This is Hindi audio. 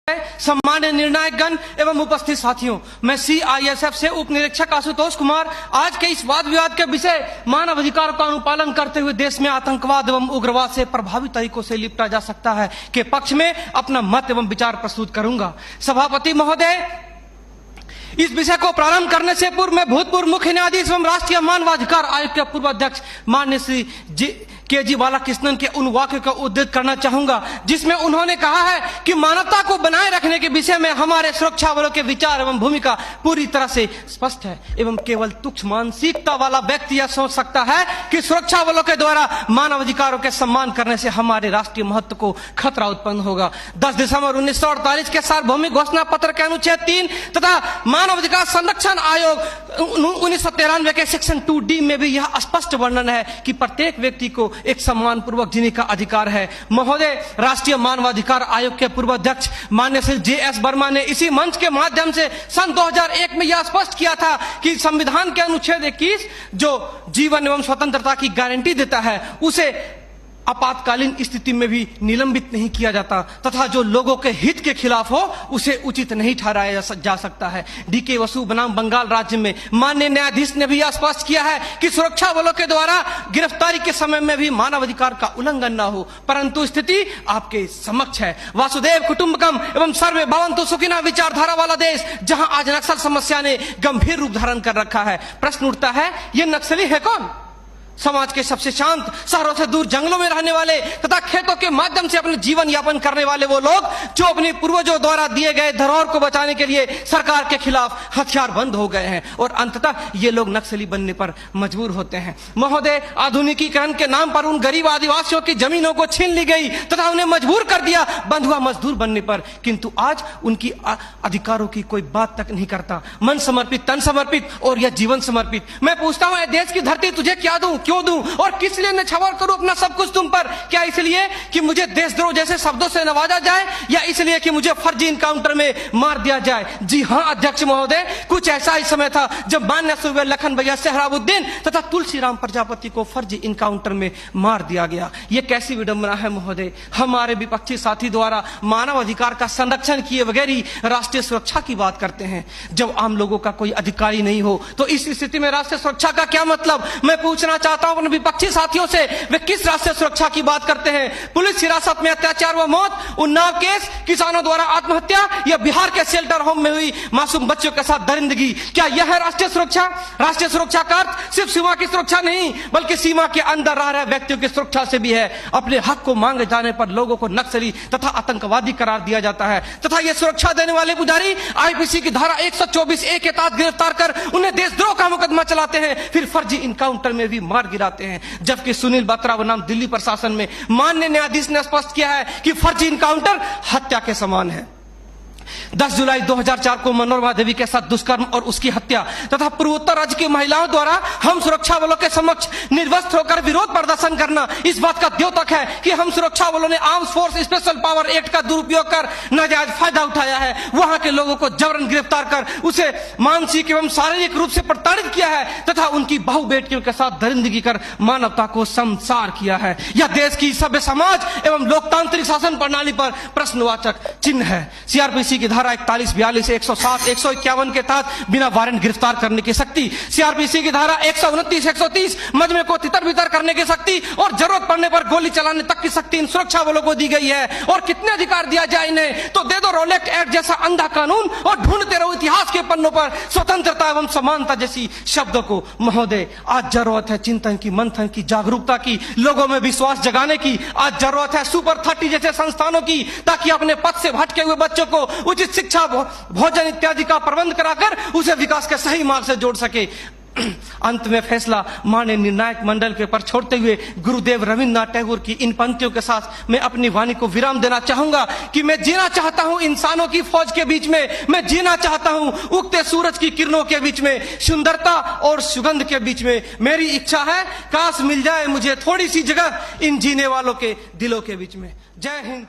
सम्मान्य निर्णायक गण एवं उपस्थित साथियों, मैं सीआईएसएफ से उप निरीक्षक आशुतोष कुमार आज के इस वाद विवाद के विषय मानव अधिकार का अनुपालन करते हुए देश में आतंकवाद एवं उग्रवाद से प्रभावी तरीकों से निपटा जा सकता है के पक्ष में अपना मत एवं विचार प्रस्तुत करूंगा। सभापति महोदय, इस विषय को प्रारंभ करने से पूर्व मैं भूतपूर्व मुख्य न्यायाधीश एवं राष्ट्रीय मानवाधिकार आयोग के पूर्व अध्यक्ष माननीय श्री के.जी. बालाकृष्णन के उन वाक्य का उद्धृत करना चाहूंगा जिसमें उन्होंने कहा है कि मानवता को बनाए रखने के विषय में हमारे सुरक्षा बलों के विचार एवं भूमिका पूरी तरह से स्पष्ट है एवं केवल तुच्छ मानसिकता वाला व्यक्ति यह सोच सकता है कि सुरक्षा बलों के द्वारा मानव अधिकारों के सम्मान करने से हमारे राष्ट्रीय महत्व को खतरा उत्पन्न होगा। 10 दिसंबर 1948 के सार्वभौमिक घोषणा पत्र के अनुच्छेद 3 तथा मानव अधिकार संरक्षण आयोग 1993 के सेक्शन 2D में भी यह स्पष्ट वर्णन है कि प्रत्येक व्यक्ति को एक सम्मान पूर्वक जीने का अधिकार है। महोदय, राष्ट्रीय मानवाधिकार आयोग के पूर्व अध्यक्ष माननीय श्री J.S. वर्मा ने इसी मंच के माध्यम से सन 2001 में यह स्पष्ट किया था कि संविधान के अनुच्छेद 21 जो जीवन एवं स्वतंत्रता की गारंटी देता है उसे आपातकालीन स्थिति में भी निलंबित नहीं किया जाता तथा जो लोगों के हित के खिलाफ हो उसे उचित नहीं ठहराया जा सकता है। D.K. वसु बनाम बंगाल राज्य में माननीय न्यायाधीश ने भी यह स्पष्ट किया है कि सुरक्षा बलों के द्वारा गिरफ्तारी के समय में भी मानव अधिकार का उल्लंघन न हो, परंतु स्थिति आपके समक्ष है। वासुदेव कुटुंबकम एवं सर्वे भवन्तु सुखिनः विचारधारा वाला देश जहां आज नक्सल समस्या ने गंभीर रूप धारण कर रखा है। प्रश्न उठता है, ये नक्सली है कौन? समाज के सबसे शांत, शहरों से दूर जंगलों में रहने वाले तथा खेतों के माध्यम से अपने जीवन यापन करने वाले वो लोग जो अपने पूर्वजों द्वारा दिए गए धरोहर को बचाने के लिए सरकार के खिलाफ हथियार बंद हो गए हैं और अंततः ये लोग नक्सली बनने पर मजबूर होते हैं। महोदय, आधुनिकीकरण के नाम पर उन गरीब आदिवासियों की जमीनों को छीन ली गई तथा उन्हें मजबूर कर दिया बंधुआ मजदूर बनने पर, किंतु आज उनकी अधिकारों की कोई बात तक नहीं करता। मन समर्पित, तन समर्पित और यह जीवन समर्पित। मैं पूछता हूं, देश की धरती तुझे क्या दूं, क्यों दूं और किस लिए न्यौछावर करूं अपना सब कुछ तुम पर? क्या इसलिए कि मुझे देशद्रोह जैसे शब्दों से नवाजा जाए या इसलिए कि मुझे फर्जी इनकाउंटर में मार दिया जाए? जी हां अध्यक्ष महोदय, कुछ ऐसा ही समय था जब माननीय सूबे लखन भैया सेहराबुद्दीन तथा तुलसीराम प्रजापति को फर्जी इनकाउंटर में मार दिया गया। यह कैसी विडंबना है महोदय। हमारे विपक्षी साथी द्वारा मानव अधिकार का संरक्षण किए बगैर ही राष्ट्रीय सुरक्षा की बात करते हैं। जब आम लोगों का कोई अधिकार ही नहीं हो तो इस स्थिति में राष्ट्रीय सुरक्षा का क्या मतलब? मैं पूछना चाहता हूं अपने विपक्षी साथियों से, वे किस राष्ट्रीय सुरक्षा की बात करते हैं? पुलिस हिरासत में अत्याचार व मौत, उन्नाव केस, किसानों द्वारा आत्महत्या या बिहार के शेल्टर होम में हुई मासूम बच्चों के साथ दरिंदगी, क्या यह है राष्ट्रीय सुरक्षा? राष्ट्रीय सुरक्षा का अर्थ सिर्फ सीमा की सुरक्षा नहीं बल्कि सीमा के अंदर रह रहे व्यक्तियों की सुरक्षा से भी है। अपने हक को मांगे जाने पर लोगों को नक्सली तथा आतंकवादी करार दिया जाता है तथा यह सुरक्षा देने वाले पुजारी आईपीसी की धारा 124A के तहत गिरफ्तार कर उन्हें देशद्रोह का मुकदमा चलाते हैं, फिर फर्जी इनकाउंटर में भी मार गिराते हैं। जबकि सुनील बत्रा बनाम दिल्ली प्रशासन में माननीय न्यायाधीश ने स्पष्ट किया है कि फर्जी इनकाउंटर हत्या के समान है। 10 जुलाई 2004 को मनोरमा देवी के साथ दुष्कर्म और उसकी हत्या तथा पूर्वोत्तर राज्य की महिलाओं द्वारा हम सुरक्षा बलों के समक्ष निर्वस्त्र होकर विरोध प्रदर्शन करना इस बात का द्योतक है कि हम सुरक्षा बलों ने arms force special power act का दुरुपयोग कर नाजायज फायदा उठाया है, वहां के लोगों को जबरन गिरफ्तार कर उसे मानसिक एवं शारीरिक रूप से प्रताड़ित किया है तथा उनकी बहु बेटियों के साथ दरिंदगी कर मानवता को संसार किया है। यह देश की सभ्य समाज एवं लोकतांत्रिक शासन प्रणाली पर प्रश्नवाचक चिन्ह है। सीआरपीसी की धारा 41, 42, 107, 151 के तहत बिना वारंट गिरफ्तार करने की शक्ति, सीआरपीसी की धारा 129, 130 मजमे को तितर बितर करने की शक्ति और जरूरत पड़ने पर गोली चलाने तक की शक्ति इन सुरक्षा बलों को दी गई है। और कितने अधिकार दिया जाए इन्हें? तो दे दो रोलेक्ट एक्ट जैसा अंधा कानून और ढूंढते रहो इतिहास के पन्नों पर स्वतंत्रता एवं समानता जैसी शब्दों को। महोदय, आज जरूरत है चिंतन की, मंथन की, जागरूकता की, लोगों में विश्वास जगाने की। आज जरूरत है सुपर 30 जैसे संस्थानों की ताकि अपने पथ से भटके हुए बच्चों को उचित शिक्षा, भोजन इत्यादि का प्रबंध कराकर उसे विकास के सही मार्ग से जोड़ सके। अंत में फैसला माननीय निर्णायक मंडल के पर छोड़ते हुए गुरुदेव रविन्द्रनाथ टैगोर की इन पंक्तियों के साथ मैं अपनी वाणी को विराम देना चाहूंगा कि मैं जीना चाहता हूं इंसानों की फौज के बीच में, मैं जीना चाहता हूं उगते सूरज की किरणों के बीच में, सुंदरता और सुगंध के बीच में। मेरी इच्छा है काश मिल जाए मुझे थोड़ी सी जगह इन जीने वालों के दिलों के बीच में। जय हिंद।